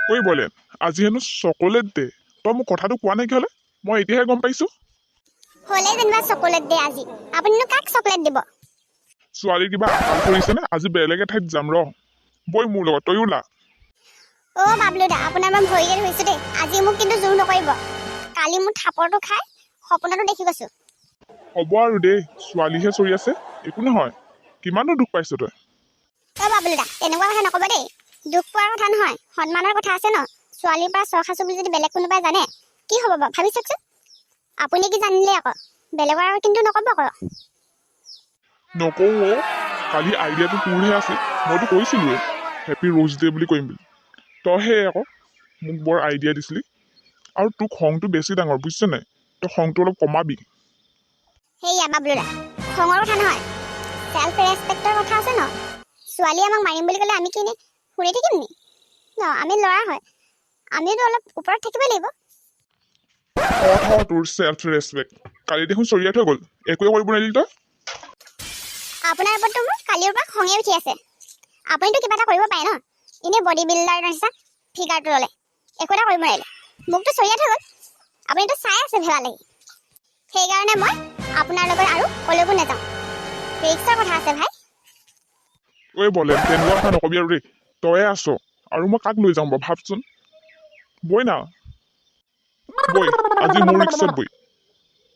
ঐ বলে আজি হেনো চকলেট দে তই মোক কথাটো কোৱা নাই কিহলে মই এতিয়াহে গম পাইছো হলে যেনিবা চকলেট দে আজি আপুনিনো কাক চকলেট দিব ছোৱালী কিবা আকাল কৰিছেনে আজি বেলেগ এঠাইত যাম ৰ বই মোৰ লগত তই ওলা অ বাবলু দা আপোনাৰ মই ভৰিয়ে ধৰিছো দেই আজি মোক কিন্তু জোৰ নকৰিব কালি মোৰ থাপৰটো খাই সপোনতো দেখি গৈছো হ'ব আৰু দেই ছোৱালীহে চৰি আছে একো নহয় কিমানো দুখ পাইছ তই অ বাবলু দা তেনেকুৱা কথা নকব দেই দুখ পোৱাৰ কথা নহয় সন্মানৰ কথা আছে ন ছোৱালীৰ পৰা চখ আছো বুলি যদি বেলেগ কোনোবাই জানে কি হ'ব বাৰু ভাবি চাওকচোন আপুনি কি জানিলে আকৌ বেলেগৰ আৰু কিন্তু নকব আকৌ নকওঁ অ কালি আইডিয়াটো তোৰহে আছে মইতো কৈছিলোৱে হেপী ৰ'জ ডে বুলি কৰিম বুলি তইহে আকৌ মোক বৰ আইডিয়া দিছিলি আৰু তোক খংটো বেছি ডাঙৰ বুজিছ নাই তই খংটো অলপ কমাবি সেয়া বাবলু দা খঙৰ কথা নহয় চেল্ফ ৰেচপেক্টৰ কথা আছে ন ছোৱালী আমাক মাৰিম বুলি ক'লে আমি কি নে শুনি থাকিম নি ন আমি ল'ৰা হয় আমিতো অলপ ওপৰত থাকিবই লাগিব তোৰ চেল্ফ ৰেচপেক্ট কালি দেখোন চৰিয়াই থৈ গ'ল একোৱে কৰিব নোৱাৰিলি তই আপোনাৰ ওপৰততো মোৰ কালিৰ পৰা খঙে উঠি আছে আপুনিতো কিবা এটা কৰিব পাৰে ন এনেই বডি বিল্ডাৰ নিচিনা ফিগাৰটো ল'লে একো এটা কৰিব নোৱাৰিলে মোকতো চৰিয়াই থৈ গ'ল আপুনিতো চাই আছে ভেলা লাগি সেইকাৰণে মই আপোনাৰ লগত আৰু কলৈকো নাযাওঁ ৰিক্সৰ কথা আছে ভাই ঐ বলে তেনেকুৱা কথা নকবি আৰু দেই তয়ে আছ আৰু মই কাক লৈ যাওঁ বাৰু ভাবচোন বই না বই আজি মোৰ ৰিক্সত বই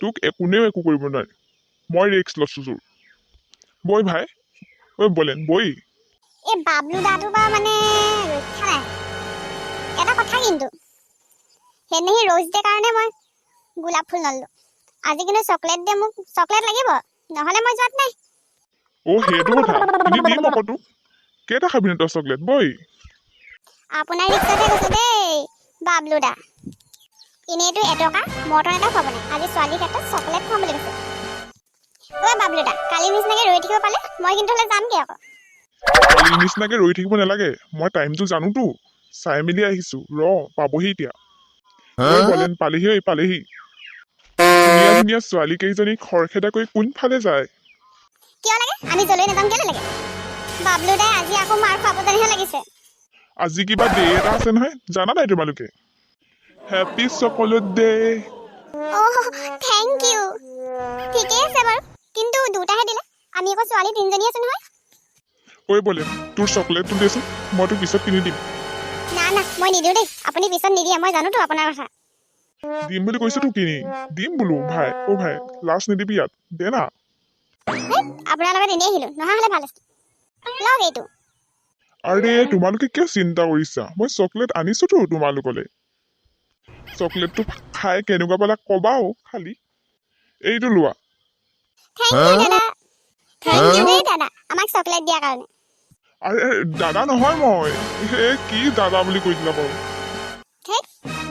তোক কোনেও একো কৰিব নোৱাৰে মই ৰিক্স লৈছো তোৰ বই ভাই ঐ বলেন বই এই বাবলু দাটো বা মানে ৰক্ষা নাই এটা কথা কিন্তু সেইদিনাখনি ৰ'জ ডে কাৰণে মই গোলাপ ফুল নললো আজি কিন্তু চকলেট দে মোক চকলেট লাগিব নহ'লে মই যোৱাত নাই অ সেইটো কথা কিনি দিম আকৌ তোক কেইটা খাবি ন তই চকলেট বই আপোনাৰ ৰিক্সতে কৈছো দেই বাবলু দা এনেইতো এটকা মটন এটা খুৱাব নাই আজি ছোৱালীৰ ক্ষেত্ৰত চকলেট খুৱাম বুলি কৈছে ঐ বাবলু দা কালি নিচিনাকে ৰৈ থাকিব পালে মই কিন্তু হ'লে যামগে আকৌ কালিৰ নিচিনাকে ৰৈ থাকিব নালাগে মই টাইমটো জানোতো চাই মেলি আহিছো ৰ পাবহি এতিয়া ঐ বলেন পালেহি ধুনীয়া ধুনীয়া ছোৱালী কেইজনী খৰখেদা কৰি কোনফালে যায় কিয় লাগে আমি জলৈ নাযাম কেলে লাগে বাবলু দাই আজি আকৌ মাৰ খুৱাব যেনহে লাগিছে আজি কিবা ডে এটা আছে নহয় জানা নাই তোমালোকে হেপী চকলেট ডে অহ থেংক ইউ ঠিকেই আছে বাৰু কিন্তু দুটাহে দিলে আমি আকৌ ছোৱালী তিনিজনী আছে নহয় ঐ বলেন তোৰ চকলেটটো দেচোন মই তোক পিছত কিনি দিম না মই নিদিওঁ দেই আপুনি পিছত নিদিয়ে মই জানোতো আপোনাৰ কথা দিম বুলি কৈছো তোক কিনি দিম বোলো ভাই অ ভাই লাষ্ট নিদিবি ইয়াত দে না আপোনাৰ লগত এনেই আহিলো নহা হ'লে ভাল আছিল লওক এইটো আৰে তোমালোকে কিয় চিন্তা কৰিছা মই চকলেট আনিছোতো তোমালোকলে চকলেটটো খাই কেনেকুৱা পালা কবাও খালি এইটো লোৱা থেংক ইউ দেই দাদা আমাক চকলেট দিয়াৰ কাৰণে আৰে দাদা নহয় মই কি দাদা বুলি কৈ দিলা বাৰু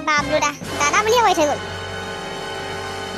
বাবলু দা দাদা বুলিয়ে কৈ থৈ গ'ল